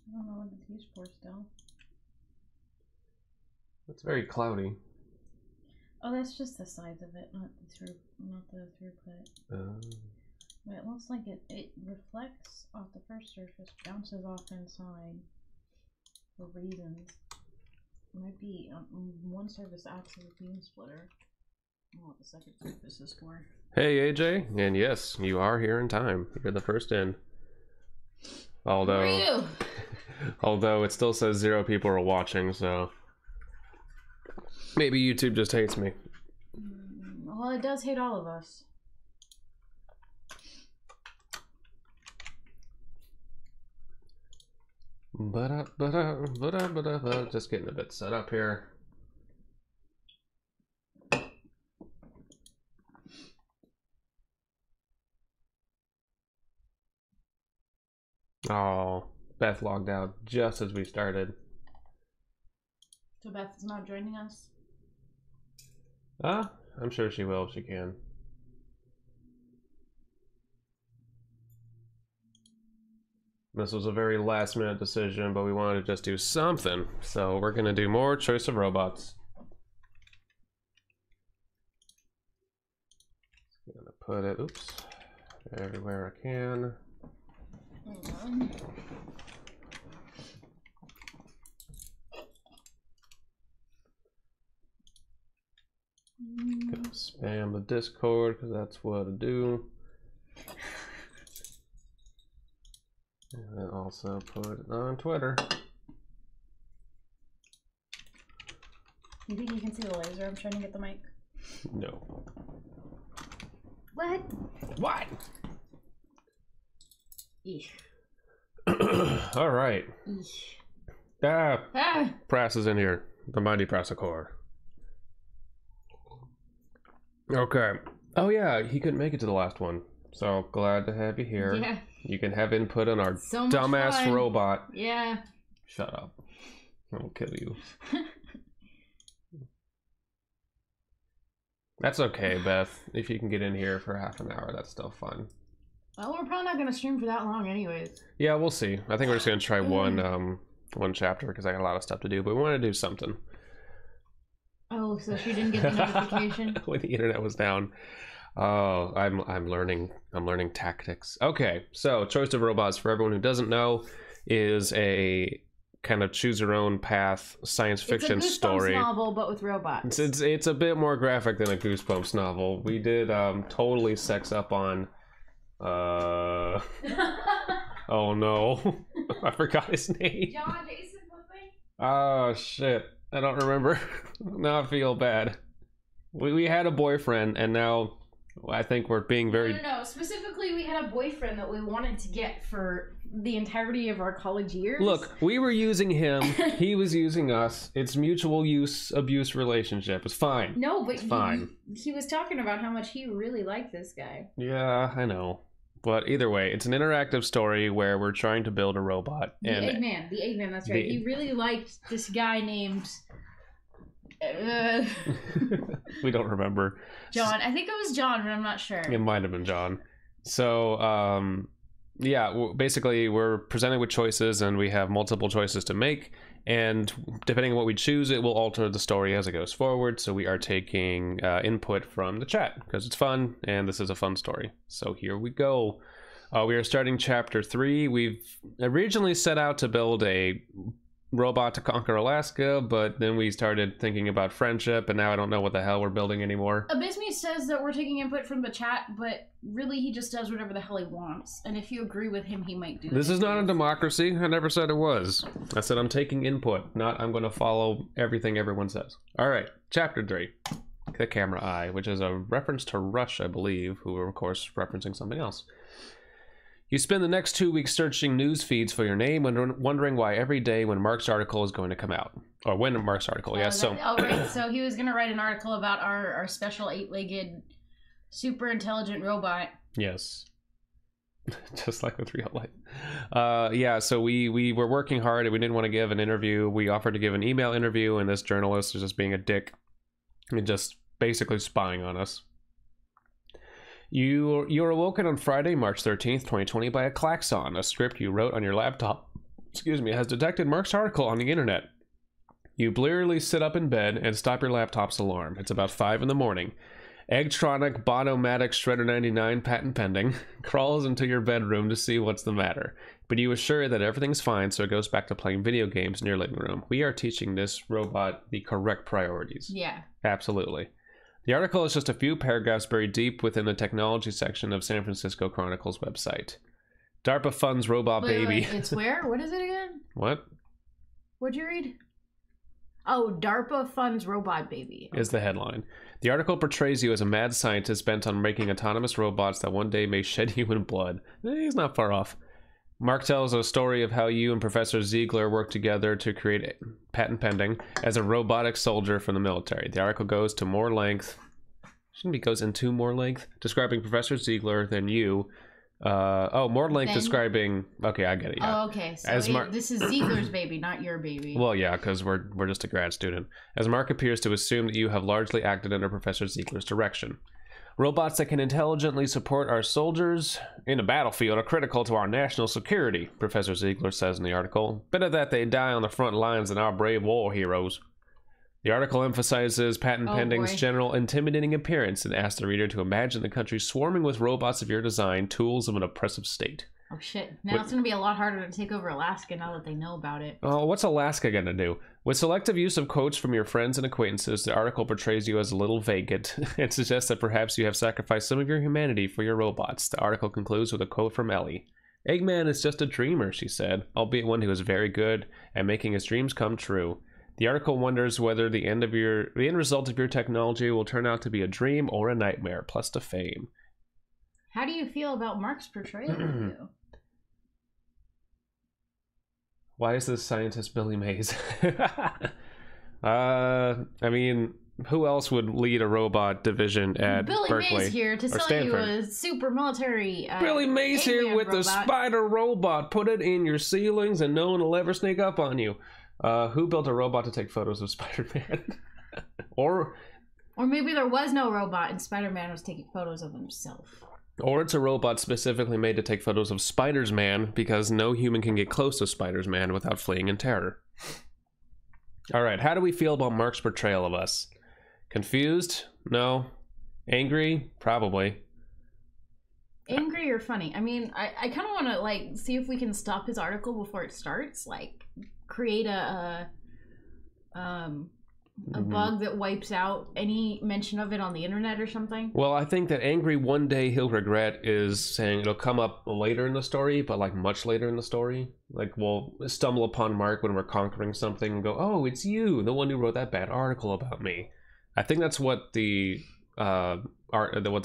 I don't know what it's used for still. It's very cloudy. Oh, that's just the sides of it, not the throughput. But it looks like it reflects off the first surface, bounces off inside for reasons. It might be one surface acts as a beam splitter. I don't know what the second surface is for. Hey AJ, and yes, you are here in time. You're the first in. Although, Who are you? although it still says 0 people are watching, so maybe YouTube just hates me. Well, it does hate all of us. Just getting a bit set up here. Oh, Beth logged out just as we started. So Beth is not joining us? I'm sure she will if she can. This was a very last minute decision, but we wanted to just do something. So we're gonna do more Choice of Robots. I'm gonna put it, oops, everywhere I can. Gonna spam the Discord because that's what I do. And also put it on Twitter. You think you can see the laser I'm trying to get the mic? No. What? What? Eesh. All right. Eesh. Prass is in here. The mighty Prassicore. Okay. Oh yeah, he couldn't make it to the last one. So glad to have you here. Yeah. You can have input on our So dumbass fun. robot. Yeah. Shut up. I'll kill you. That's okay, Beth. If you can get in here for half an hour, that's still fun. Well, we're probably not going to stream for that long anyways. Yeah, we'll see. I think we're just going to try one chapter because I got a lot of stuff to do, but we want to do something. Oh, so she didn't get the notification? When the internet was down. Oh, I'm learning tactics. Okay, so Choice of Robots, for everyone who doesn't know, is a kind of choose your own path science fiction it's a Goosebumps story novel, but with robots. It's a bit more graphic than a Goosebumps novel. We did totally sex up on oh no. I forgot his name. John Jason something? Oh shit, I don't remember. Now I feel bad. We had a boyfriend and now I think we're being very... No. Specifically, we had a boyfriend that we wanted to get for the entirety of our college years. Look, we were using him. He was using us. It's mutual use abuse relationship. It's fine. No, but it's fine. He was talking about how much he really liked this guy. Yeah, I know. But either way, it's an interactive story where we're trying to build a robot. The Eggman, that's right. He really liked this guy named... we don't remember. John. I think it was John, but I'm not sure. It might have been John. So, yeah, basically we're presented with choices and we have multiple choices to make. And depending on what we choose, it will alter the story as it goes forward. So we are taking input from the chat because it's fun and this is a fun story. So here we go. We are starting chapter 3. We've originally set out to build a robot to conquer Alaska, but then we started thinking about friendship, and now I don't know what the hell we're building anymore. Abysmii says that we're taking input from the chat, but really he just does whatever the hell he wants. And if you agree with him, he might do This is not a democracy. I never said it was. I said I'm taking input, not I'm going to follow everything everyone says. All right, chapter 3. The Camera Eye, which is a reference to Rush, I believe, who are, of course, referencing something else. You spend the next 2 weeks searching news feeds for your name and wondering why every day when Mark's article is going to come out. Or when Mark's article, yes. Right. So he was going to write an article about our special 8-legged, super intelligent robot. Yes. Just like with real life. Yeah, so we were working hard and we didn't want to give an interview. We offered to give an email interview, and this journalist was just being a dick and just basically spying on us. You were awoken on Friday, March 13th, 2020 by a klaxon, a script you wrote on your laptop excuse me, has detected Mark's article on the internet. You blearily sit up in bed and stop your laptop's alarm. It's about 5 in the morning. Eggtronic Botomatic Shredder 99 patent pending crawls into your bedroom to see what's the matter, but you assure that everything's fine, so it goes back to playing video games in your living room. We are teaching this robot the correct priorities. Yeah. Absolutely. The article is just a few paragraphs buried deep within the technology section of San Francisco Chronicle's website. DARPA funds robot baby. Wait, it's where? What is it again? What? What'd you read? Oh, DARPA funds robot baby. Is the headline. The article portrays you as a mad scientist bent on making autonomous robots that one day may shed human blood. He's not far off. Mark tells a story of how you and Professor Ziegler worked together to create, patent pending, as a robotic soldier from the military. The article goes to more length, goes into more length, describing Professor Ziegler than you. More length describing. Okay, I get it. Yeah. Oh, okay. So this is Ziegler's baby, not your baby. Well, yeah, because we're just a grad student. As Mark appears to assume that you have largely acted under Professor Ziegler's direction. Robots that can intelligently support our soldiers in the battlefield are critical to our national security, Professor Ziegler says in the article. Better that they die on the front lines than our brave war heroes. The article emphasizes patent pending's general intimidating appearance and asks the reader to imagine the country swarming with robots of your design, tools of an oppressive state. Oh shit. Now it's going to be a lot harder to take over Alaska now that they know about it. Oh, what's Alaska going to do? With selective use of quotes from your friends and acquaintances, the article portrays you as a little vacant and suggests that perhaps you have sacrificed some of your humanity for your robots. The article concludes with a quote from Ellie. Eggman is just a dreamer, she said, albeit one who is very good at making his dreams come true. The article wonders whether the end result of your technology will turn out to be a dream or a nightmare, plus to fame. How do you feel about Mark's portrayal of you? Why is this scientist Billy Mays? I mean, who else would lead a robot division at Billy Berkeley Mays here to sell Stanford? You a super military Billy Mays here with the spider robot. Put it in your ceilings and no one will ever sneak up on you. Who built a robot to take photos of Spider-Man? Or maybe there was no robot and Spider-Man was taking photos of himself. Or it's a robot specifically made to take photos of Spiders-Man because no human can get close to Spiders-Man without fleeing in terror. Alright, how do we feel about Mark's portrayal of us? Confused? No. Angry? Probably. Angry or funny? I mean, I kind of want to, like, see if we can stop his article before it starts. Like, create a bug that wipes out any mention of it on the internet or something. Well, I think that angry one day he'll regret is saying it'll come up later in the story, but like much later in the story. Like we'll stumble upon Mark when we're conquering something and go, oh, it's you, the one who wrote that bad article about me. I think that's what the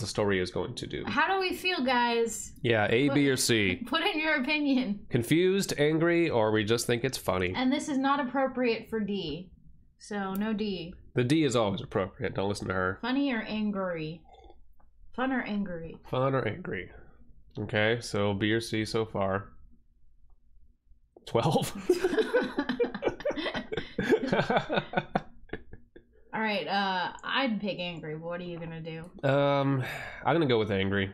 story is going to do. How do we feel, guys? Yeah, A, B, or C. Put in your opinion. Confused, angry, or we just think it's funny. And this is not appropriate for D. So, no D. The D is always appropriate. Don't listen to her. Funny or angry? Fun or angry? Fun or angry. Okay, so B or C so far. 12. Alright, I'd pick angry. What are you gonna do? I'm gonna go with angry.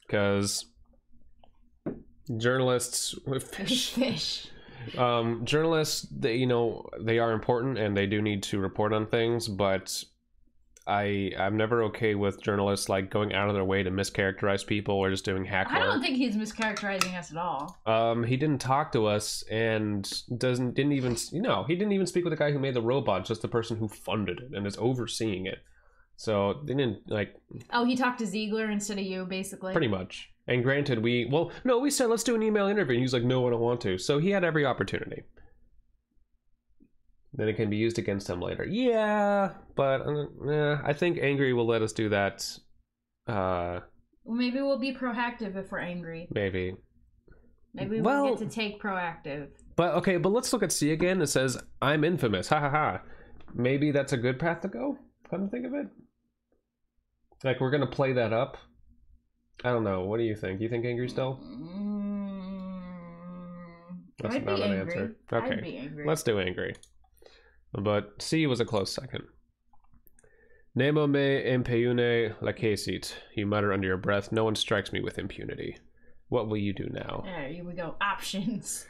Because journalists... Fish. Journalists, they are important and they do need to report on things, but I'm never okay with journalists like going out of their way to mischaracterize people or just doing hack work. I don't think he's mischaracterizing us at all. He didn't talk to us and didn't even speak with the guy who made the robot, just the person who funded it and is overseeing it. So they didn't like. Oh, he talked to Ziegler instead of you, basically. Pretty much. And granted, we said let's do an email interview, and he's like, no, I don't want to. So he had every opportunity. Then it can be used against him later. Yeah, but I think angry will let us do that. Maybe we'll be proactive if we're angry. Maybe. Maybe we'll get to take proactive. But okay, but let's look at C again. It says, I'm infamous. Ha ha ha. Maybe that's a good path to go. Come to think of it. Like, we're going to play that up. I don't know. What do you think? You think angry still? That's I'd not be an angry. answer. Okay. I'd be angry. Let's do angry. But C was a close second. Nemo me impune lacessit. You mutter under your breath. No one strikes me with impunity. What will you do now? There we go. Options.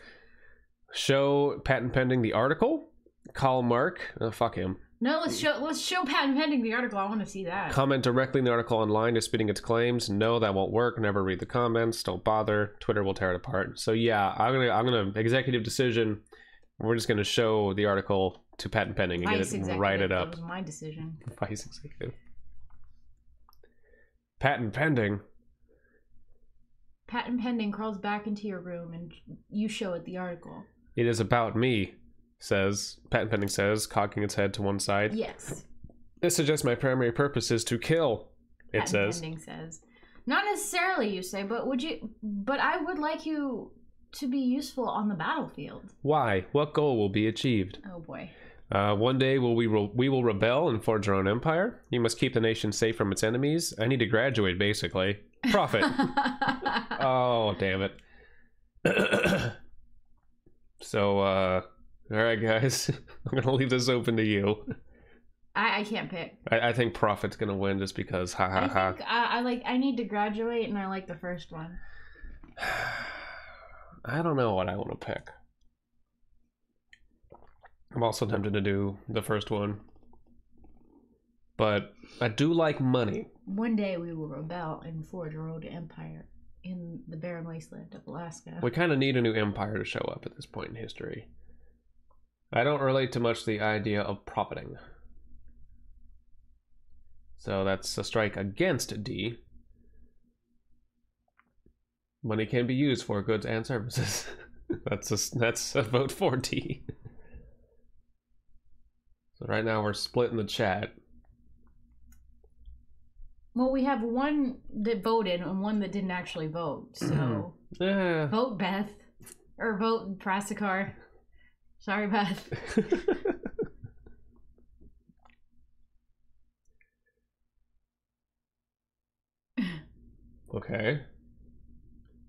Show patent pending the article. Call Mark. Fuck him. No, let's show patent pending the article. I want to see that. Comment directly in the article online disputing its claims. No, that won't work. Never read the comments. Don't bother. Twitter will tear it apart. So yeah, I'm gonna executive decision. We're just gonna show the article to patent pending and get it, write it up. That was my decision. Vice executive. Patent pending. Patent pending crawls back into your room and you show it the article. It is about me, says patent pending says, cocking its head to one side. Yes. This suggests my primary purpose is to kill. It patent says. Pending says. Not necessarily, you say, but I would like you to be useful on the battlefield. Why? What goal will be achieved? Oh boy. One day we will rebel and forge our own empire. You must keep the nation safe from its enemies. I need to graduate, basically. Profit. Oh, damn it. So, all right, guys. I'm gonna leave this open to you. I can't pick. I think Profit's gonna win just because. Ha ha ha. I need to graduate, and I like the first one. I don't know what I want to pick. I'm also tempted to do the first one. But I do like money. One day we will rebel and forge our own empire in the barren wasteland of Alaska. We kind of need a new empire to show up at this point in history. I don't relate to much the idea of profiting. So that's a strike against D. Money can be used for goods and services. That's a vote for D. So right now we're split in the chat. Well, we have one that voted and one that didn't actually vote. So vote Beth. Or vote Prasikar. Sorry, Beth. Okay.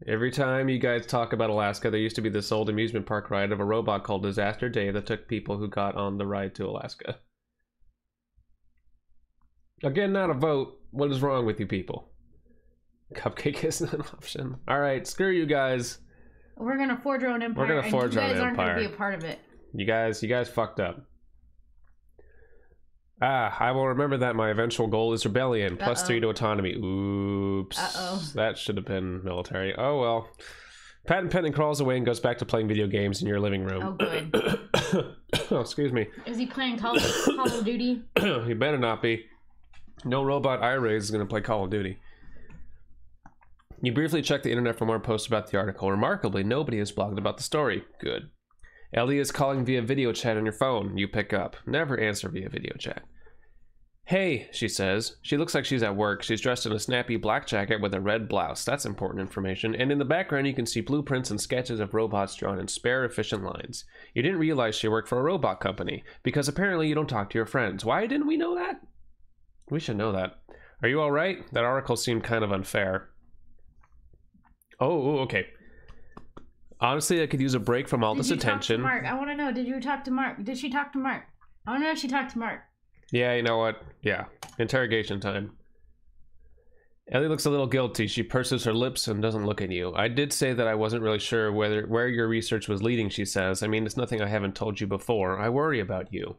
Every time you guys talk about Alaska, there used to be this old amusement park ride of a robot called Disaster Dave that took people who got on the ride to Alaska. Again, not a vote. What is wrong with you people? Cupcake isn't an option. Alright, screw you guys. We're gonna forge our own empire. We're gonna forge our own empire. You guys aren't gonna be a part of it. You guys fucked up. I will remember that my eventual goal is rebellion. Plus 3 to autonomy. Oops. That should have been military. Oh well. Patent pending crawls away and goes back to playing video games in your living room. Oh good. Oh, excuse me. Is he playing Call of Duty? He better not be. No robot I raise is going to play Call of Duty. You briefly check the internet for more posts about the article. Remarkably, nobody has blogged about the story. Good. Ellie is calling via video chat on your phone. You pick up. Never answer via video chat. Hey, she says. She looks like she's at work. She's dressed in a snappy black jacket with a red blouse. That's important information. And in the background, you can see blueprints and sketches of robots drawn in spare, efficient lines. You didn't realize she worked for a robot company, because apparently you don't talk to your friends. Why didn't we know that? We should know that. Are you alright? That article seemed kind of unfair. Oh, okay. Honestly, I could use a break from all this attention. Talk to Mark? I want to know, did you talk to Mark? Did she talk to Mark? I want to know if she talked to Mark. Yeah, you know what? Yeah. Interrogation time. Ellie looks a little guilty. She purses her lips and doesn't look at you. I did say that I wasn't really sure where your research was leading, she says. I mean, it's nothing I haven't told you before. I worry about you.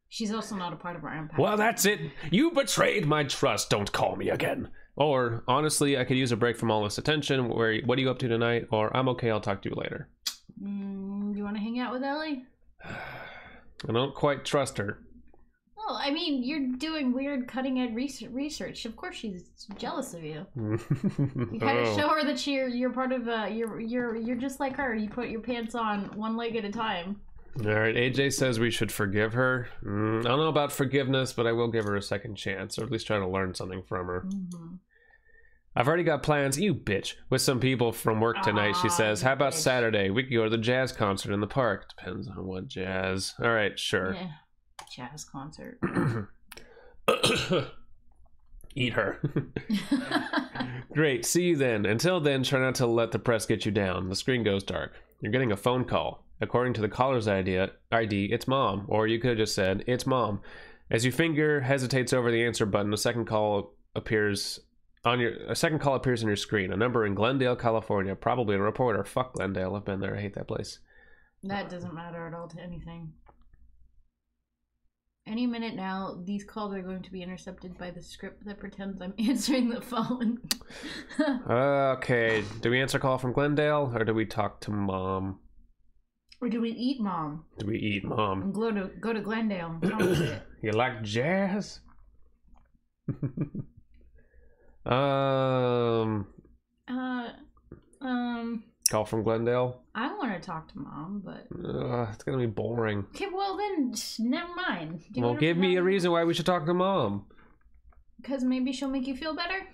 She's also not a part of our empire. Well, that's it. You betrayed my trust. Don't call me again. Or, honestly, I could use a break from all this attention. What are you up to tonight? Or, I'm okay, I'll talk to you later. You want to hang out with Ellie? I don't quite trust her. Well, I mean, you're doing weird cutting-edge research. Of course she's jealous of you. You kind of show her that you're part of you're just like her. You put your pants on one leg at a time. Alright, AJ says we should forgive her. I don't know about forgiveness, but I will give her a second chance, or at least try to learn something from her. I've already got plans, you bitch, with some people from work tonight, she says. How about Saturday? We could go to the jazz concert in the park. Depends on what jazz. Alright, sure. Yeah, jazz concert. Eat her. Great, see you then. Until then, try not to let the press get you down. The screen goes dark. You're getting a phone call. According to the caller's ID, it's mom. Or you could have just said, it's mom. As your finger hesitates over the answer button, a second call appears on your screen. A number in Glendale, California. Probably a reporter. Fuck Glendale. I've been there. I hate that place. That doesn't matter at all to anything. Any minute now, these calls are going to be intercepted by the script that pretends I'm answering the phone. Okay, do we answer a call from Glendale, or do we talk to Mom? Or do we eat Mom? Do we eat Mom? And go to Glendale and talk to it. You like jazz? Call from Glendale? I want to talk to Mom, but... it's gonna be boring. Okay, well then, never mind. Well, give me a reason why we should talk to Mom. Because maybe she'll make you feel better?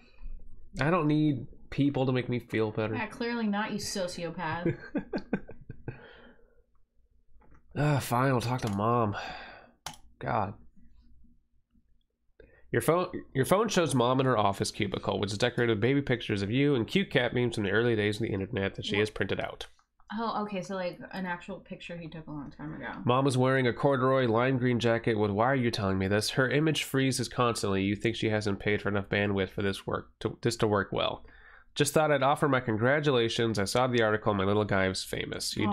I don't need people to make me feel better. Yeah, clearly not, you sociopath. Fine, I'll talk to Mom. God. Your phone shows Mom in her office cubicle, which is decorated with baby pictures of you and cute cat memes from the early days of the internet that she has printed out. Oh, okay, so like an actual picture he took a long time ago. Mom is wearing a corduroy lime green jacket with, why are you telling me this? Her image freezes constantly. You think she hasn't paid for enough bandwidth for this to work well. Just thought I'd offer my congratulations. I saw the article. My little guy was famous. You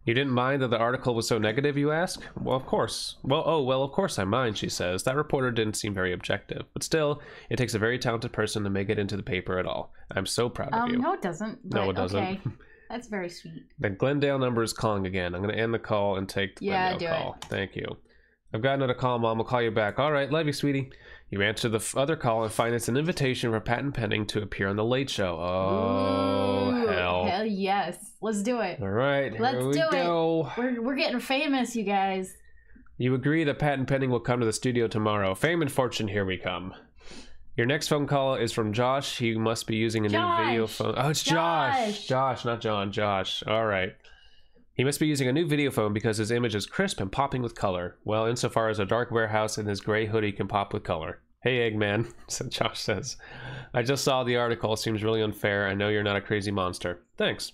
didn't mind that the article was so negative, you ask? Well, of course. Well, of course I mind, she says. That reporter didn't seem very objective. But still, it takes a very talented person to make it into the paper at all. I'm so proud of you. No, it doesn't. No, it doesn't. Okay. That's very sweet. The Glendale number is calling again. I'm going to end the call and take the Glendale call. Thank you. I've got another call, Mom. I'll call you back. All right, love you, sweetie. You answer the other call and find it's an invitation for Patent Pending to appear on The Late Show. Oh, ooh, hell. Hell yes. Let's do it. All right, let's do it. We're getting famous, you guys. You agree that Patent Pending will come to the studio tomorrow. Fame and fortune, here we come. Your next phone call is from Josh. He must be using a new video phone. Oh, it's Josh. Josh, not John. Josh. All right. He must be using a new video phone because his image is crisp and popping with color. Well, insofar as a dark warehouse and his gray hoodie can pop with color. Hey, Eggman, Josh says. I just saw the article. Seems really unfair. I know you're not a crazy monster. Thanks.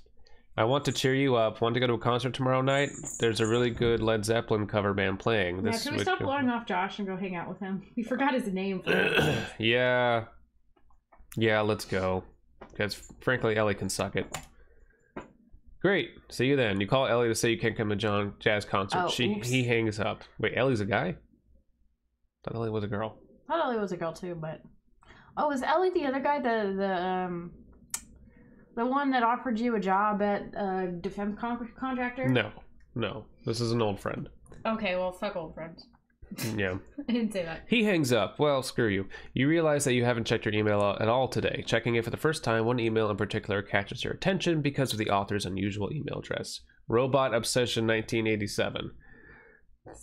I want to cheer you up. Want to go to a concert tomorrow night? There's a really good Led Zeppelin cover band playing. Yeah, can we stop blowing off Josh and go hang out with him? We forgot his name. Yeah. Yeah, let's go. Because, frankly, Ellie can suck it. Great. See you then. You call Ellie to say you can't come to John Jazz concert. Oh, he hangs up. Wait, Ellie's a guy? I thought Ellie was a girl. I thought Ellie was a girl too, but oh, is Ellie the other guy? The one that offered you a job at defense contractor? No. This is an old friend. Okay, well, fuck old friends. Yeah. I didn't say that. He hangs up. Well, screw you. You realize that you haven't checked your email at all today. Checking it for the first time, one email in particular catches your attention because of the author's unusual email address. Robot Obsession 1987.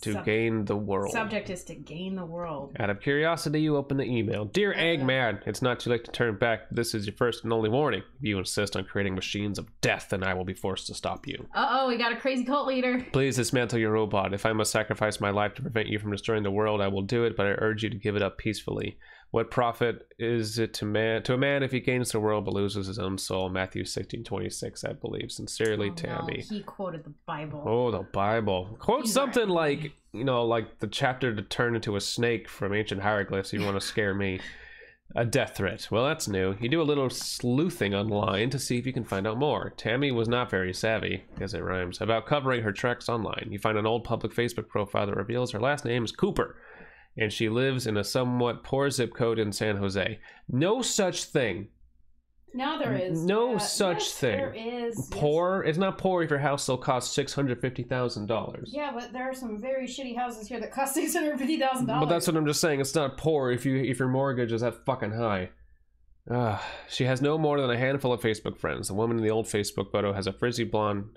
To gain the world. Subject is to gain the world. Out of curiosity, you open the email. Dear Eggman, it's not too late to turn back. This is your first and only warning. If you insist on creating machines of death, then I will be forced to stop you. Uh-oh, we got a crazy cult leader. Please dismantle your robot. If I must sacrifice my life to prevent you from destroying the world, I will do it, but I urge you to give it up peacefully. What profit is it to a man if he gains the world but loses his own soul? Matthew 16:26, I believe. Sincerely, Tammy. No, he quoted the Bible. Oh, the Bible. Quote something like, like the chapter to turn into a snake from ancient hieroglyphs. You want to scare me. A death threat. Well, that's new. You do a little sleuthing online to see if you can find out more. Tammy was not very savvy, because it rhymes, about covering her treks online. You find an old public Facebook profile that reveals her last name is Cooper, and she lives in a somewhat poor zip code in San Jose. No such thing. No, there is. No such thing. There is. Poor? Yes. It's not poor if your house still costs $650,000. Yeah, but there are some very shitty houses here that cost $650,000. But that's what I'm just saying. It's not poor if your mortgage is that fucking high. She has no more than a handful of Facebook friends. The woman in the old Facebook photo has frizzy blonde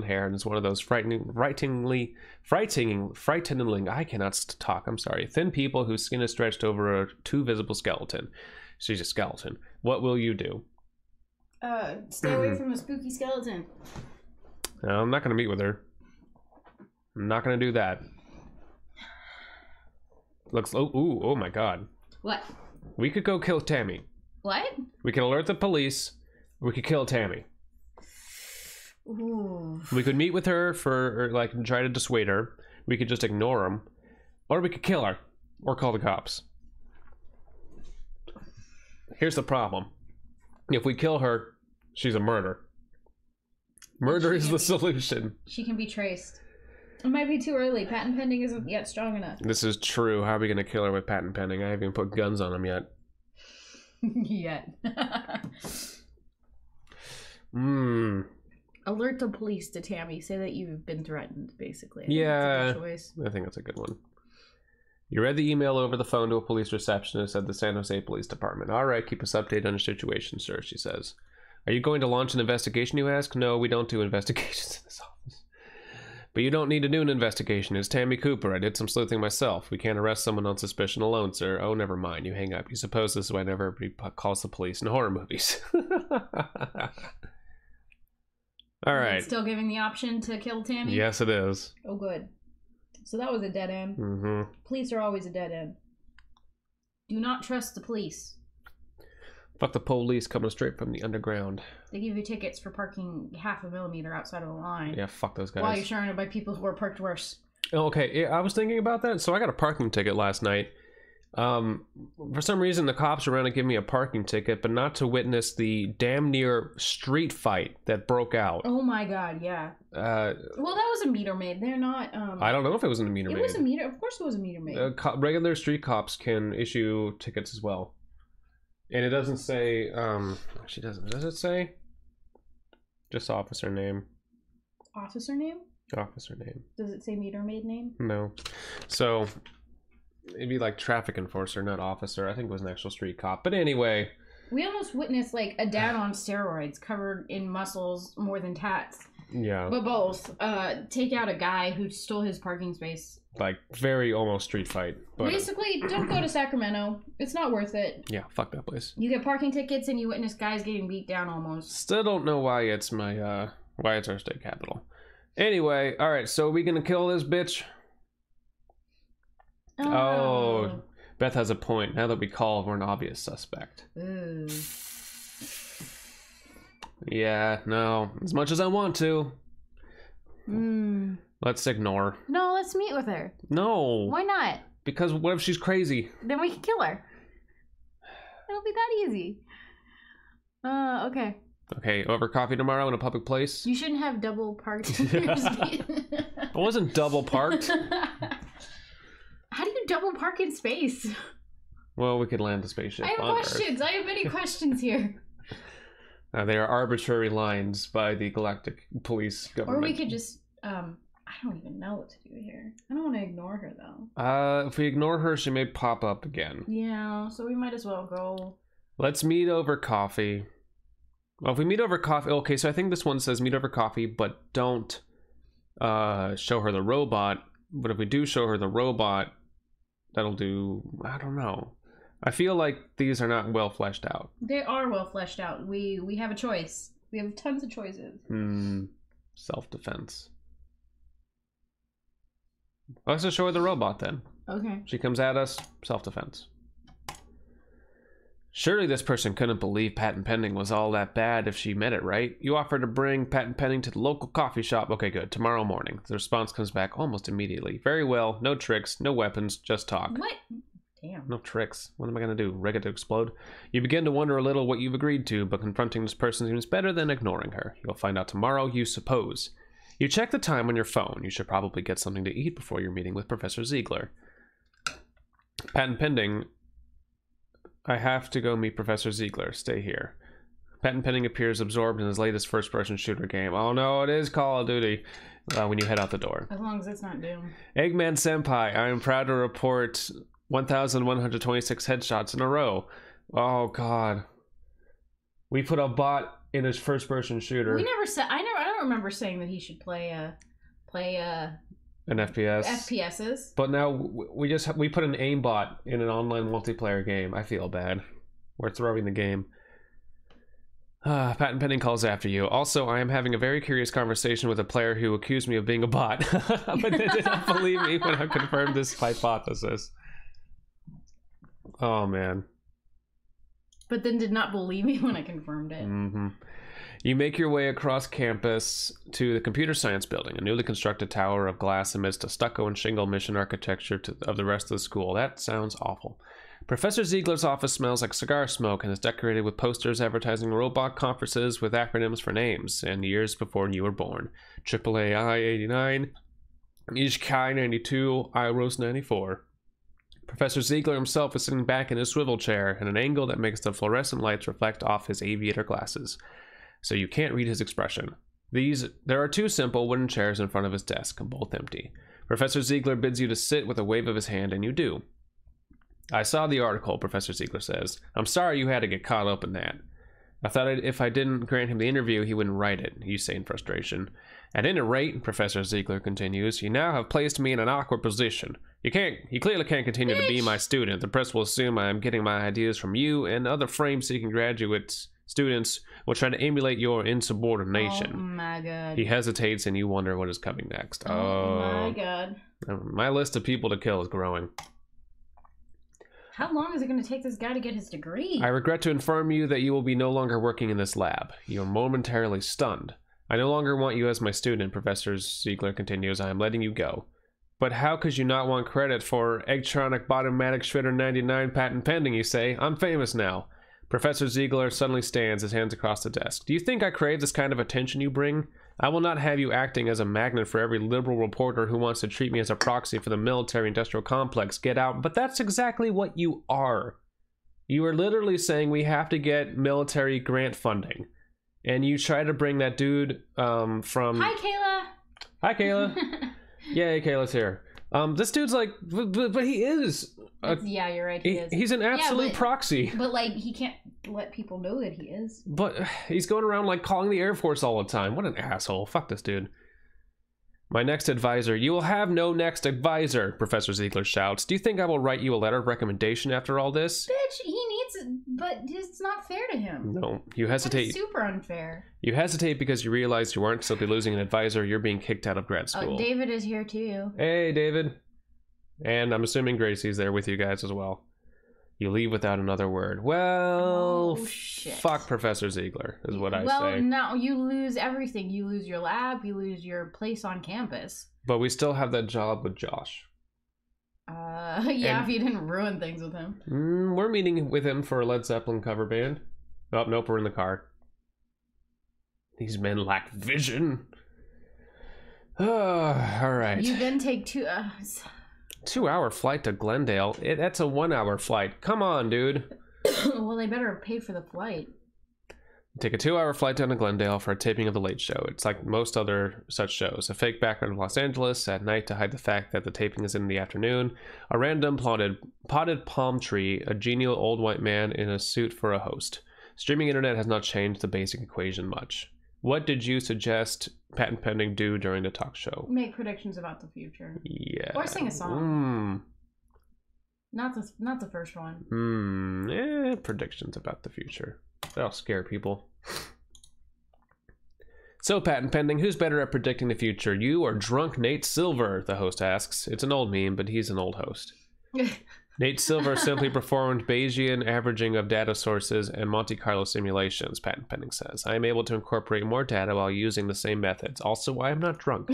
hair and is one of those frighteningly, I cannot talk, I'm sorry, thin people whose skin is stretched over a too visible skeleton. She's a skeleton. What will you do? Stay away from a spooky skeleton. No, I'm not going to meet with her. I'm not going to do that. Looks, oh my god. What? We could go kill Tammy. What? We could alert the police. We could kill Tammy. Ooh. We could meet with her for, try to dissuade her. We could just ignore him. Or we could kill her. Or call the cops. Here's the problem. If we kill her, she's a murderer. Murder is the solution. She can be traced. It might be too early. Patent pending isn't yet strong enough. This is true. How are we going to kill her with patent pending? I haven't even put guns on him yet. Yet. Alert the police to Tammy. Say that you've been threatened, basically. Yeah. That's a good choice. I think that's a good one. You read the email over the phone to a police receptionist at the San Jose Police Department. All right, keep us updated on the situation, sir, she says. Are you going to launch an investigation, you ask? No, we don't do investigations in this office. But you don't need to do an investigation. It's Tammy Cooper. I did some sleuthing myself. We can't arrest someone on suspicion alone, sir. Oh, never mind. You hang up. You suppose this is why never everybody calls the police in horror movies. All right. It's still giving the option to kill Tammy? Yes, it is. Oh, good. So that was a dead end. Mm-hmm. Police are always a dead end. Do not trust the police. Fuck the police coming straight from the underground. They give you tickets for parking half a millimeter outside of the line. Yeah, fuck those guys. While you're surrounded by people who are parked worse. Okay, I was thinking about that. So I got a parking ticket last night. For some reason, the cops were around to give me a parking ticket, but not to witness the damn near street fight that broke out. Oh my god, yeah. Well, that was a meter maid. They're not. I don't know if it was a meter maid. It was a meter. Of course, it was a meter maid. Regular street cops can issue tickets as well. And it doesn't say, actually doesn't, does it say? Just officer name. Officer name? Officer name. Does it say meter maid name? No. So, it'd be like traffic enforcer, not officer. I think it was an actual street cop. But anyway. We almost witnessed like a dad on steroids covered in muscles more than tats. Yeah. But both. Take out a guy who stole his parking space. Like, very almost street fight. But, basically, don't go to Sacramento. It's not worth it. Yeah, fuck that place. You get parking tickets and you witness guys getting beat down almost. Still don't know why it's my, why it's our state capital. Anyway, alright, so are we gonna kill this bitch? Oh, Beth has a point. Now that we call, we're an obvious suspect. Ooh. Yeah, no. As much as I want to. Let's ignore. No, let's meet with her. No. Why not? Because what if she's crazy? Then we can kill her. It'll be that easy. Okay. Okay, over coffee tomorrow in a public place? You shouldn't have double parked in your space. I wasn't double parked. How do you double park in space? Well, we could land the spaceship. I have questions. I have many questions here. They are arbitrary lines by the Galactic Police government. Or we could just, I don't even know what to do here. I don't want to ignore her, though. If we ignore her, she may pop up again. Yeah, so we might as well go. Let's meet over coffee. Well, if we meet over coffee... Okay, so I think this one says meet over coffee, but don't show her the robot. But if we do show her the robot, that'll do... I don't know. I feel like these are not well fleshed out. They are well fleshed out. We have a choice. We have tons of choices. Self-defense. Let's just show her the robot then. Okay. She comes at us, self-defense. Surely this person couldn't believe patent pending was all that bad if she meant it, right? You offered to bring patent pending to the local coffee shop. Okay, good. Tomorrow morning. The response comes back almost immediately. Very well. No tricks, no weapons, just talk. What? Damn. No tricks. What am I going to do? Rig it to explode? You begin to wonder a little what you've agreed to, but confronting this person seems better than ignoring her. You'll find out tomorrow, you suppose. You check the time on your phone. You should probably get something to eat before your meeting with Professor Ziegler. Patent pending. I have to go meet Professor Ziegler. Stay here. Patent pending appears absorbed in his latest first-person shooter game. Oh no, it is Call of Duty. When you head out the door. As long as it's not Doom. Eggman Senpai, I am proud to report 1,126 headshots in a row. Oh god. We put a bot in his first-person shooter. We never said. I don't remember saying that he should play an FPS. FPSs. But now we put an aimbot in an online multiplayer game. I feel bad. We're throwing the game. Patent pending calls after you. Also, I am having a very curious conversation with a player who accused me of being a bot, but they did not believe me when I confirmed this hypothesis. Oh man. But then did not believe me when I confirmed it. You make your way across campus to the computer science building, a newly constructed tower of glass amidst a stucco and shingle mission architecture of the rest of the school. That sounds awful. Professor Ziegler's office smells like cigar smoke and is decorated with posters advertising robot conferences with acronyms for names and years before you were born. AAAI 89, Ishkai 92, Iros 94. Professor Ziegler himself is sitting back in his swivel chair at an angle that makes the fluorescent lights reflect off his aviator glasses, so you can't read his expression. There are two simple wooden chairs in front of his desk, both empty. Professor Ziegler bids you to sit with a wave of his hand, and you do. I saw the article, Professor Ziegler says. I'm sorry you had to get caught up in that. I thought if I didn't grant him the interview, he wouldn't write it, you say in frustration. At any rate, Professor Ziegler continues, you now have placed me in an awkward position. You clearly can't continue to be my student. The press will assume I am getting my ideas from you, and other frame-seeking students will try to emulate your insubordination. Oh my god. He hesitates, and you wonder what is coming next. Oh my god. My list of people to kill is growing. How long is it going to take this guy to get his degree? I regret to inform you that you will be no longer working in this lab. You are momentarily stunned. I no longer want you as my student, Professor Ziegler continues. I am letting you go. But how could you not want credit for Eggtronic Bottomatic Shredder 99 patent pending, you say? I'm famous now. Professor Ziegler suddenly stands, his hands across the desk. Do you think I crave this kind of attention you bring? I will not have you acting as a magnet for every liberal reporter who wants to treat me as a proxy for the military-industrial complex. Get out. But that's exactly what you are. You are literally saying we have to get military grant funding. And you try to bring that dude from... Hi, Kayla! Hi, Kayla! Yay, Kayla's here. This dude's like... But he is... Yeah, you're right, he is. He's an absolute proxy. But, like, he can't let people know that he is. But he's going around, like, calling the Air Force all the time. What an asshole. Fuck this dude. My next advisor. You will have no next advisor, Professor Ziegler shouts. Do you think I will write you a letter of recommendation after all this? Bitch, he needs it, but it's not fair to him. No, you hesitate. That's super unfair. You hesitate because you realize you aren't simply losing an advisor, you're being kicked out of grad school. Oh, David is here too. Hey, David. And I'm assuming Gracie's there with you guys as well. You leave without another word. Well, fuck Professor Ziegler, is what I say. Well, no, you lose everything. You lose your lab, you lose your place on campus. But we still have that job with Josh. Yeah, if you didn't ruin things with him. We're meeting with him for a Led Zeppelin cover band. Oh, nope, we're in the car. These men lack vision. All right. You then take 2-hour flight to Glendale? That's a 1-hour flight. Come on, dude. Well, they better pay for the flight. Take a 2-hour flight down to Glendale for a taping of The Late Show. It's like most other such shows. A fake background of Los Angeles at night to hide the fact that the taping is in the afternoon. A random potted palm tree. A genial old white man in a suit for a host. Streaming internet has not changed the basic equation much. What did you suggest Patent Pending do during the talk show? Make predictions about the future. Yeah. Or sing a song. Not the first one. Predictions about the future. That'll scare people. So, Patent Pending, who's better at predicting the future, you or drunk Nate Silver? The host asks. It's an old meme, but he's an old host. Nate Silver simply performed Bayesian averaging of data sources and Monte Carlo simulations, Patent Pending says. I am able to incorporate more data while using the same methods. Also, I am not drunk.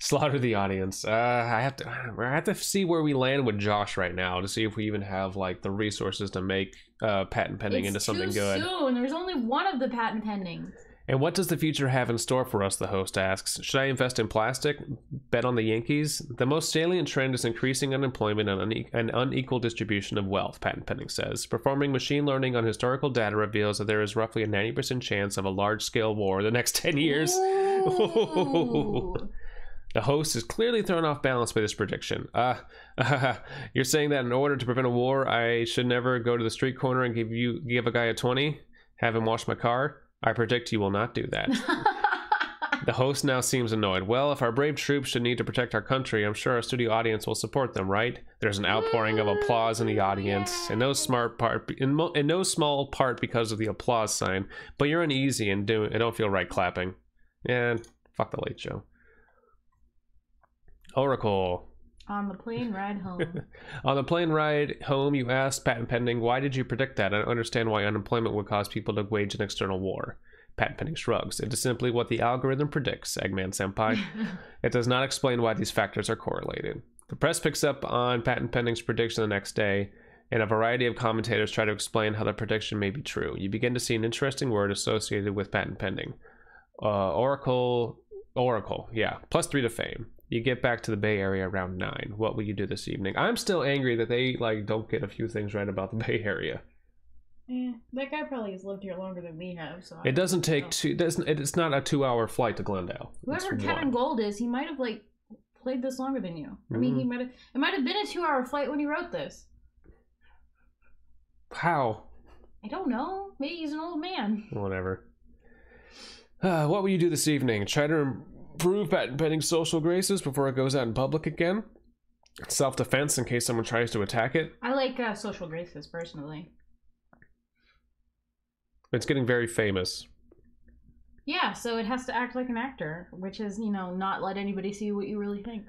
Slaughter the audience. I have to see where we land with Josh right now to see if we even have like the resources to make Patent Pending into something good. It's too soon. There's only one of the Patent Pendings. And what does the future have in store for us, the host asks. Should I invest in plastic? Bet on the Yankees? The most salient trend is increasing unemployment and unequal distribution of wealth, Patent Pending says. Performing machine learning on historical data reveals that there is roughly a 90% chance of a large-scale war in the next 10 years. The host is clearly thrown off balance by this prediction. You're saying that in order to prevent a war, I should never go to the street corner and give a guy a 20? Have him wash my car? I predict you will not do that. The host now seems annoyed. Well, if our brave troops should need to protect our country, I'm sure our studio audience will support them, right? There's an outpouring of applause in the audience, in no small part because of the applause sign. But you're uneasy and don't feel right clapping. And fuck the Late Show. Oracle. On the plane ride home. On the plane ride home, you asked Patent Pending, why did you predict that? I don't understand why unemployment would cause people to wage an external war. Patent Pending shrugs. It is simply what the algorithm predicts, Eggman Senpai. It does not explain why these factors are correlated. The press picks up on patent pending's prediction the next day, and a variety of commentators try to explain how the prediction may be true. You begin to see an interesting word associated with patent pending. Oracle, yeah, +3 to fame. You get back to the Bay Area around 9. What will you do this evening? I'm still angry that they like don't get a few things right about the Bay Area. Yeah, that guy probably has lived here longer than we have. So it doesn't take two. It's not a 2-hour flight to Glendale. Whoever Kevin Gold is, he might have like played this longer than you. I mean, he might have. It might have been a 2-hour flight when he wrote this. How? I don't know. Maybe he's an old man. Whatever. What will you do this evening? Try to improve patent pending social graces before it goes out in public again? Self-defense in case someone tries to attack it? I like social graces, personally. It's getting very famous. Yeah, so it has to act like an actor, which is, you know, not let anybody see what you really think.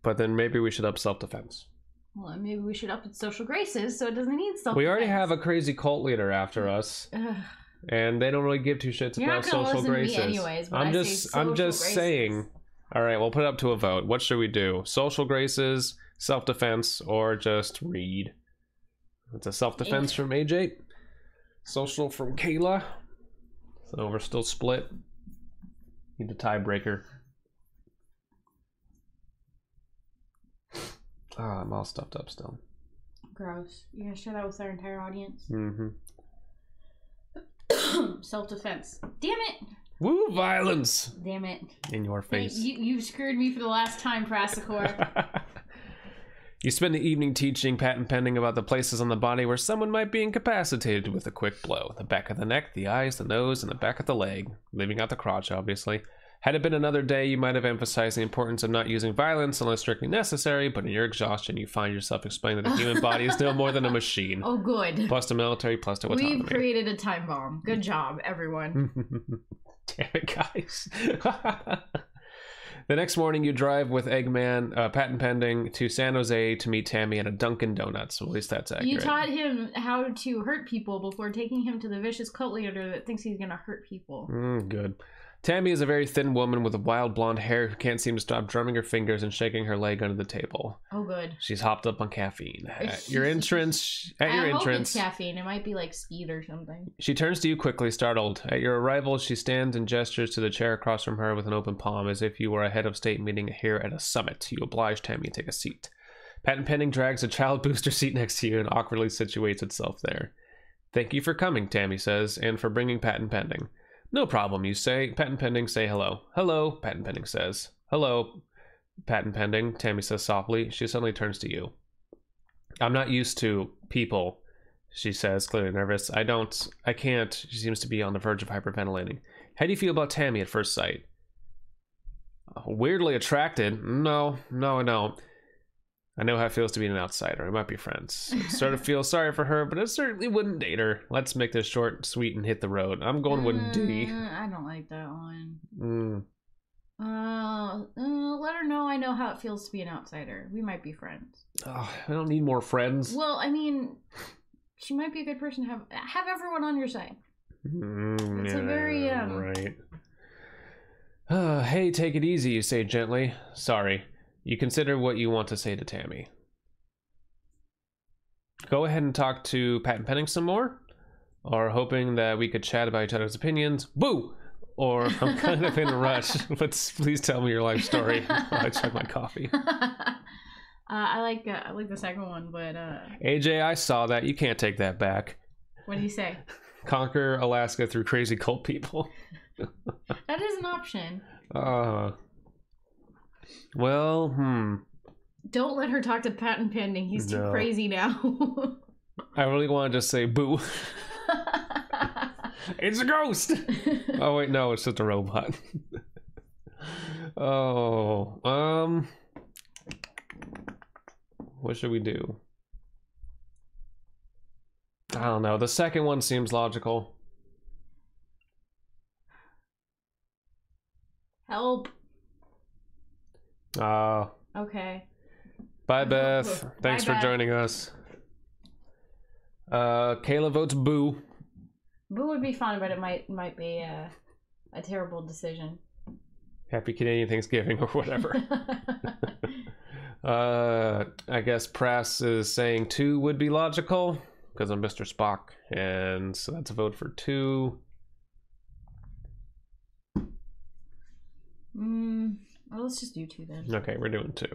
But then maybe we should up self-defense. Well, maybe we should up its social graces so it doesn't need self-defense. We already have a crazy cult leader after us. And they don't really give two shits about social graces. Anyways, I'm just saying. All right, we'll put it up to a vote. What should we do? Social graces, self-defense, or just read? It's a self-defense from AJ. Social from Kayla. So we're still split. Need a tiebreaker. I'm all stuffed up still. Gross. You gonna share that with our entire audience? Mm-hmm. Self-defense. Damn it! Woo, violence! Damn it. In your face. Hey, you screwed me for the last time, Prassicor. You spend the evening teaching patent pending about the places on the body where someone might be incapacitated with a quick blow. The back of the neck, the eyes, the nose, and the back of the leg. Leaving out the crotch, obviously. Had it been another day, you might have emphasized the importance of not using violence unless strictly necessary, but in your exhaustion, you find yourself explaining that the human body is no more than a machine. Oh, good. Plus the military, plus the autonomy. We've created a time bomb. Good job, everyone. Damn it, guys. The next morning, you drive with Eggman, patent pending, to San Jose to meet Tammy at a Dunkin' Donuts. Well, at least that's accurate. You taught him how to hurt people before taking him to the vicious cult leader that thinks he's gonna hurt people. Good. Tammy is a very thin woman with wild blonde hair who can't seem to stop drumming her fingers and shaking her leg under the table. Oh, good. She's hopped up on caffeine. At your entrance, I hope it's caffeine. It might be like speed or something. She turns to you quickly, startled. At your arrival, she stands and gestures to the chair across from her with an open palm, as if you were a head of state meeting here at a summit. You oblige Tammy to take a seat. Patent pending drags a child booster seat next to you and awkwardly situates itself there. Thank you for coming, Tammy says, and for bringing patent pending. No problem, you say. Patent pending, say hello. Hello, patent pending says. Hello, patent pending, Tammy says softly. She suddenly turns to you. I'm not used to people, she says, clearly nervous. I can't. She seems to be on the verge of hyperventilating. How do you feel about Tammy at first sight? Weirdly attracted? No, I don't. I know how it feels to be an outsider. We might be friends. I sort of feel sorry for her, but I certainly wouldn't date her. Let's make this short and sweet and hit the road. I'm going with D. I don't like that one. Let her know I know how it feels to be an outsider. We might be friends. Oh, I don't need more friends. Well, I mean, she might be a good person to have everyone on your side. It's a very right. Hey, take it easy, you say gently. Sorry. You consider what you want to say to Tammy. Go ahead and talk to patent pending some more, or hoping that we could chat about each other's opinions. Boo! Or I'm kind of in a rush, but please tell me your life story while I chug my coffee. I like the second one, but AJ, I saw that. You can't take that back. What do you say? Conquer Alaska through crazy cult people. That is an option. Well, Don't let her talk to patent pending. He's too crazy now. I really want to just say boo. It's a ghost. Oh wait, no, it's just a robot. What should we do? I don't know. The second one seems logical. Help. Okay. Bye, Beth. Thanks for joining us. Kayla votes boo. Boo would be fun, but it might be a terrible decision. Happy Canadian Thanksgiving or whatever. I guess Press is saying 2 would be logical because I'm Mr. Spock, and so that's a vote for 2. Well, let's just do 2 then. Okay, we're doing 2.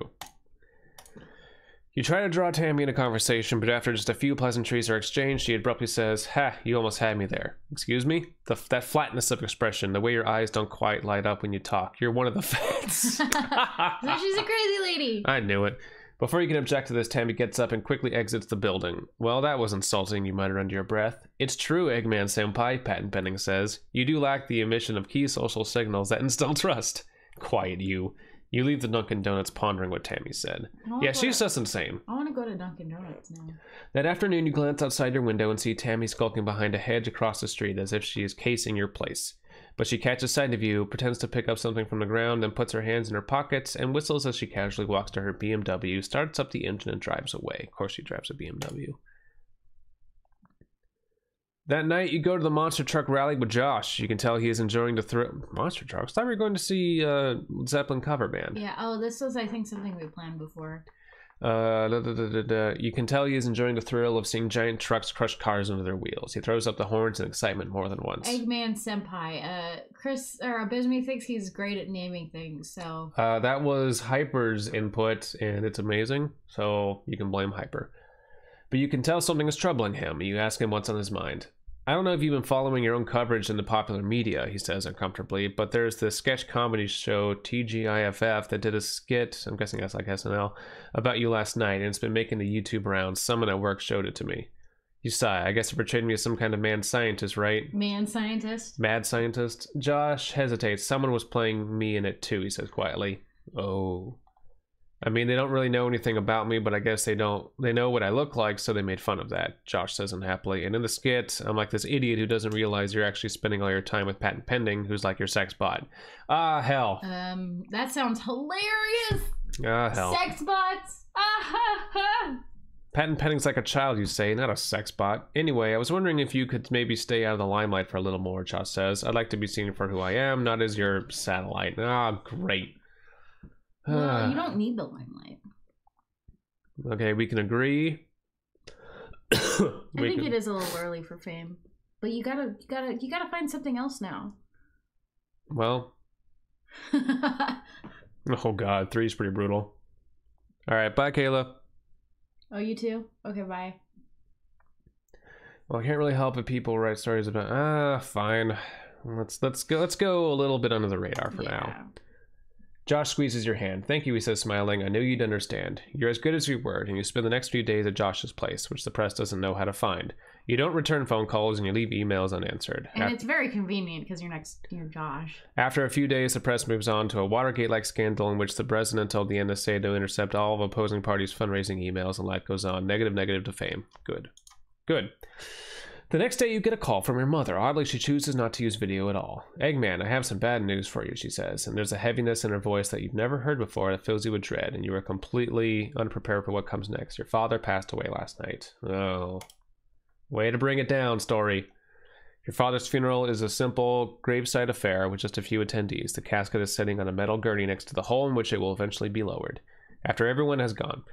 You try to draw Tammy into conversation, but after just a few pleasantries are exchanged, she abruptly says, "Ha, you almost had me there." Excuse me? That flatness of expression, the way your eyes don't quite light up when you talk. You're one of the fats. So she's a crazy lady. I knew it. Before you can object to this, Tammy gets up and quickly exits the building. Well, that was insulting, you mutter under your breath. It's true, Eggman-senpai, Patent Pending says. You do lack the emission of key social signals that instill trust. Quiet, you. You leave the Dunkin' Donuts pondering what Tammy said. Yeah, she's just insane. I want to go to Dunkin' Donuts now. That afternoon, you glance outside your window and see Tammy skulking behind a hedge across the street as if she is casing your place. But she catches sight of you, pretends to pick up something from the ground, then puts her hands in her pockets and whistles as she casually walks to her BMW, starts up the engine, and drives away. Of course, she drives a BMW. That night, you go to the monster truck rally with Josh. You can tell he is enjoying the thrill. Monster trucks? I thought we were going to see Zeppelin cover band. Yeah. Oh, this was, I think, something we planned before. You can tell he is enjoying the thrill of seeing giant trucks crush cars under their wheels. He throws up the horns in excitement more than once. Eggman-senpai. Chris or Abysmii thinks he's great at naming things. So that was Hyper's input, and it's amazing. So you can blame Hyper. But you can tell something is troubling him. You ask him what's on his mind. I don't know if you've been following your own coverage in the popular media, he says uncomfortably, but there's this sketch comedy show, TGIFF, that did a skit, I'm guessing that's like SNL, about you last night, and it's been making the YouTube rounds. Someone at work showed it to me. You sigh. I guess it portrayed me as some kind of mad scientist, right? Man scientist? Mad scientist? Josh hesitates. Someone was playing me in it too, he says quietly. Oh. I mean, they don't really know anything about me, but I guess they know what I look like, so they made fun of that, Josh says unhappily. And in the skit, I'm like this idiot who doesn't realize you're actually spending all your time with Patent Pending, who's like your sex bot. Ah, hell. That sounds hilarious. Ah, hell. Sex bots. Ah, ha, ha. Patent Pending's like a child, you say, not a sex bot. Anyway, I was wondering if you could maybe stay out of the limelight for a little more, Josh says. I'd like to be seen for who I am, not as your satellite. Ah, great. Well, you don't need the limelight. Okay, we can agree. I think it is a little early for fame, but you gotta find something else now. Well, oh god, 3 is pretty brutal. All right, bye, Kayla. Oh, you too? Okay, bye. Well, I can't really help if people write stories about. Fine. Let's go a little bit under the radar for now. Josh squeezes your hand. Thank you, he says, smiling. I knew you'd understand. You're as good as your word, and you spend the next few days at Josh's place, which the press doesn't know how to find. You don't return phone calls, and you leave emails unanswered. And it's very convenient because you're next to Josh. After a few days, the press moves on to a Watergate-like scandal in which the president told the NSA to intercept all of opposing parties' fundraising emails, and life goes on. Negative to fame. Good. The next day, you get a call from your mother. Oddly, she chooses not to use video at all. Eggman, I have some bad news for you, she says, and there's a heaviness in her voice that you've never heard before that fills you with dread, and you are completely unprepared for what comes next. Your father passed away last night. Oh. Way to bring it down, story. Your father's funeral is a simple graveside affair with just a few attendees. The casket is sitting on a metal gurney next to the hole in which it will eventually be lowered. After everyone has gone.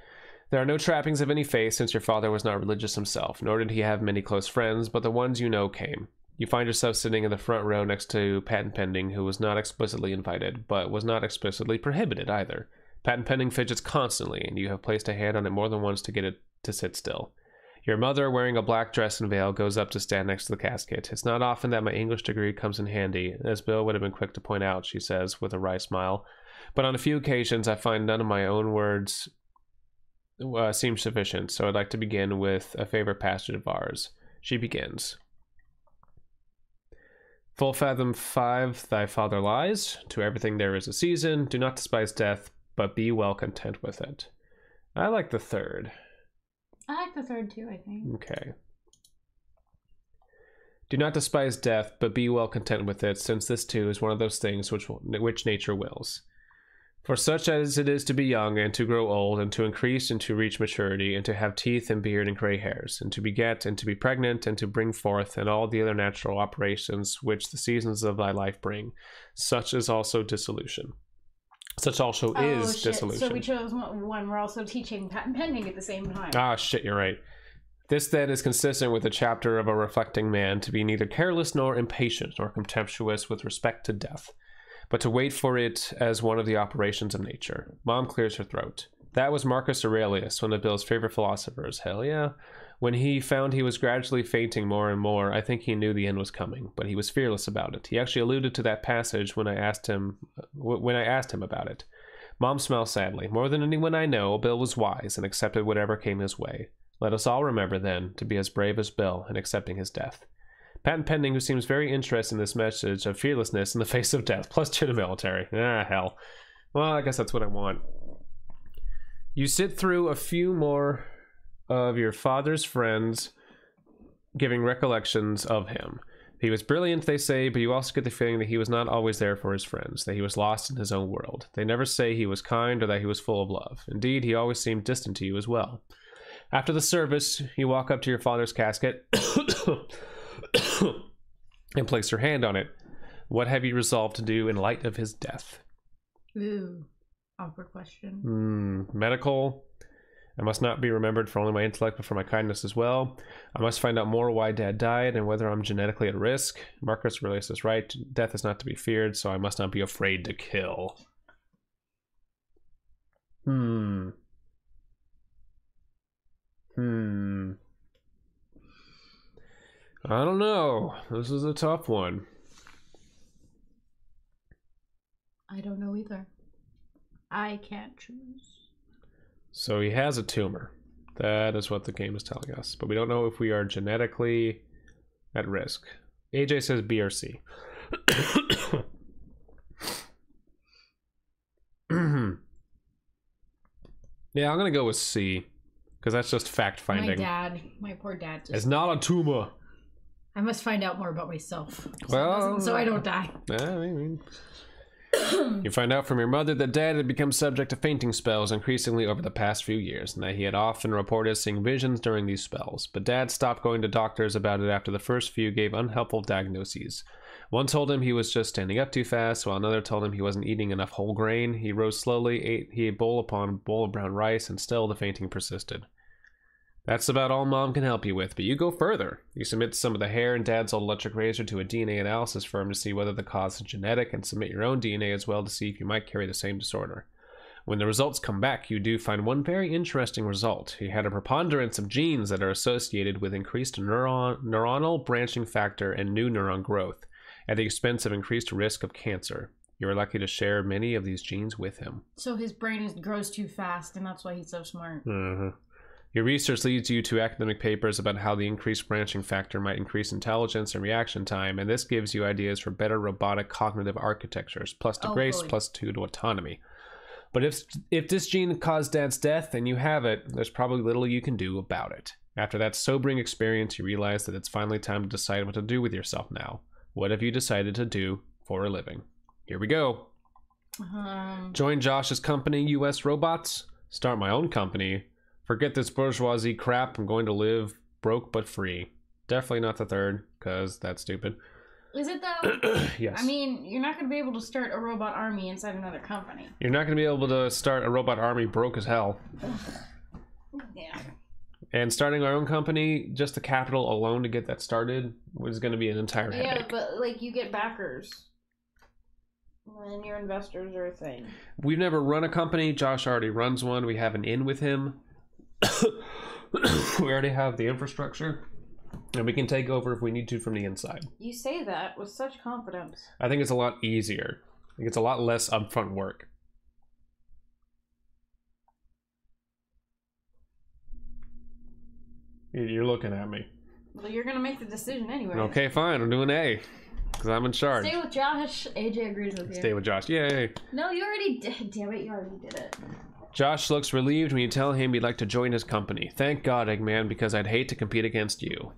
There are no trappings of any faith since your father was not religious himself, nor did he have many close friends, but the ones you know came. You find yourself sitting in the front row next to Patent Pending, who was not explicitly invited, but was not explicitly prohibited either. Patent Pending fidgets constantly, and you have placed a hand on it more than once to get it to sit still. Your mother, wearing a black dress and veil, goes up to stand next to the casket. It's not often that my English degree comes in handy, as Bill would have been quick to point out, she says, with a wry smile. But on a few occasions, I find none of my own words seem sufficient, so I'd like to begin with a favorite passage of ours. She begins. Full fathom 5, thy father lies. To everything there is a season. Do not despise death, but be well content with it. I like the third. I like the third too, I think. Okay. Do not despise death, but be well content with it, since this too is one of those things which nature wills. For such as it is to be young, and to grow old, and to increase, and to reach maturity, and to have teeth and beard and gray hairs, and to beget, and to be pregnant, and to bring forth, and all the other natural operations which the seasons of thy life bring, such is also dissolution. Such also is dissolution. So we chose one. We're also teaching patent pending at the same time. Ah, shit, you're right. This then is consistent with the chapter of a reflecting man, to be neither careless nor impatient nor contemptuous with respect to death, but to wait for it as one of the operations of nature. Mom clears her throat. That was Marcus Aurelius, one of Bill's favorite philosophers. Hell yeah. When he found he was gradually fainting more and more, I think he knew the end was coming, but he was fearless about it. He actually alluded to that passage when I asked him about it. Mom smiled sadly. More than anyone I know, Bill was wise and accepted whatever came his way. Let us all remember, then, to be as brave as Bill in accepting his death. Patent pending, who seems very interested in this message of fearlessness in the face of death, +2 to military. Ah, hell. Well, I guess that's what I want. You sit through a few more of your father's friends giving recollections of him. He was brilliant, they say, but you also get the feeling that he was not always there for his friends, that he was lost in his own world. They never say he was kind or that he was full of love. Indeed, he always seemed distant to you as well. After the service, you walk up to your father's casket and place your hand on it. What have you resolved to do in light of his death? Ooh, awkward question. Medical. I must not be remembered for only my intellect, but for my kindness as well. I must find out more why Dad died and whether I'm genetically at risk. Marcus Aurelius is right. Death is not to be feared, so I must not be afraid to kill. I don't know. This is a tough one. I don't know either. I can't choose. So he has a tumor. That is what the game is telling us. But we don't know if we are genetically at risk. AJ says B or C. Yeah, I'm going to go with C. Because that's just fact-finding. My poor dad. It's not a tumor. I must find out more about myself. Well, so I don't die. You find out from your mother that Dad had become subject to fainting spells increasingly over the past few years, and that he had often reported seeing visions during these spells. But Dad stopped going to doctors about it after the first few gave unhelpful diagnoses. One told him he was just standing up too fast, while another told him he wasn't eating enough whole grain. He rose slowly, he ate bowl upon bowl of brown rice, and still the fainting persisted. That's about all Mom can help you with, but you go further. You submit some of the hair and Dad's old electric razor to a DNA analysis firm to see whether the cause is genetic, and submit your own DNA as well to see if you might carry the same disorder. When the results come back, you do find one very interesting result. He had a preponderance of genes that are associated with increased neuronal branching factor and new neuron growth, at the expense of increased risk of cancer. You are lucky to share many of these genes with him. So his brain grows too fast, and that's why he's so smart. Your research leads you to academic papers about how the increased branching factor might increase intelligence and reaction time, and this gives you ideas for better robotic cognitive architectures, plus to grace, +2 to autonomy. But if this gene caused Dad's death and you have it, there's probably little you can do about it. After that sobering experience, you realize that it's finally time to decide what to do with yourself now. What have you decided to do for a living? Here we go. Join Josh's company, US Robots. Start my own company. Forget this bourgeoisie crap. I'm going to live broke but free. Definitely not the third, because that's stupid. Is it though? Yes. I mean, you're not going to be able to start a robot army inside another company. You're not going to be able to start a robot army broke as hell. Yeah. And starting our own company, just the capital alone to get that started was going to be an entire headache. Yeah, but like you get backers. And your investors are a thing. We've never run a company. Josh already runs one. We have an in with him. We already have the infrastructure. And we can take over if we need to from the inside. You say that with such confidence. I think it's a lot easier. I think it's a lot less upfront work. You're looking at me. Well, you're going to make the decision anyway. Okay, fine. I'm doing A. Because I'm in charge. Stay with Josh. AJ agrees with you. Stay with Josh. Yay. No, you already did. Damn it, you already did it. Josh looks relieved when you tell him you'd like to join his company. Thank God, Eggman, because I'd hate to compete against you.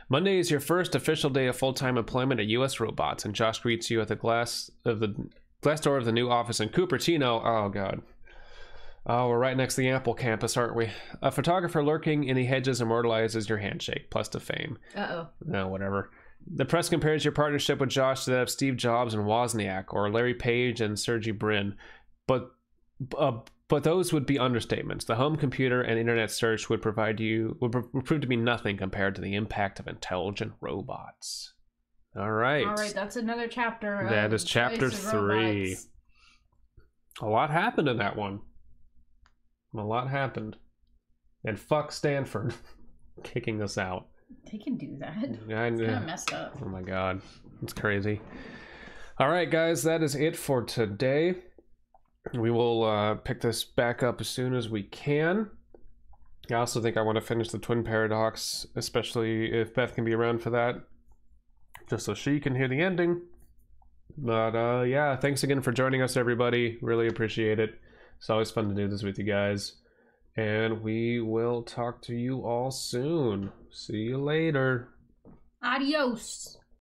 Monday is your first official day of full-time employment at US Robots, and Josh greets you at the glass of the glass door of the new office in Cupertino. Oh, God. Oh, we're right next to the Ample campus, aren't we? A photographer lurking in the hedges immortalizes your handshake, plus to fame. Uh-oh. No, whatever. The press compares your partnership with Josh to that of Steve Jobs and Wozniak, or Larry Page and Sergey Brin. But those would be understatements. The home computer and internet search would prove to be nothing compared to the impact of intelligent robots. All right. All right, that's another chapter. That is chapter 3. Robots. A lot happened in that one. A lot happened. And fuck Stanford kicking us out. They can do that. It's kind of messed up. Oh my god. It's crazy. All right, guys, that is it for today. We will pick this back up as soon as we can. I also think I want to finish the Twin Paradox, especially if Beth can be around for that, just so she can hear the ending. But yeah, thanks again for joining us, everybody. Really appreciate it. It's always fun to do this with you guys. And we will talk to you all soon. See you later. Adios.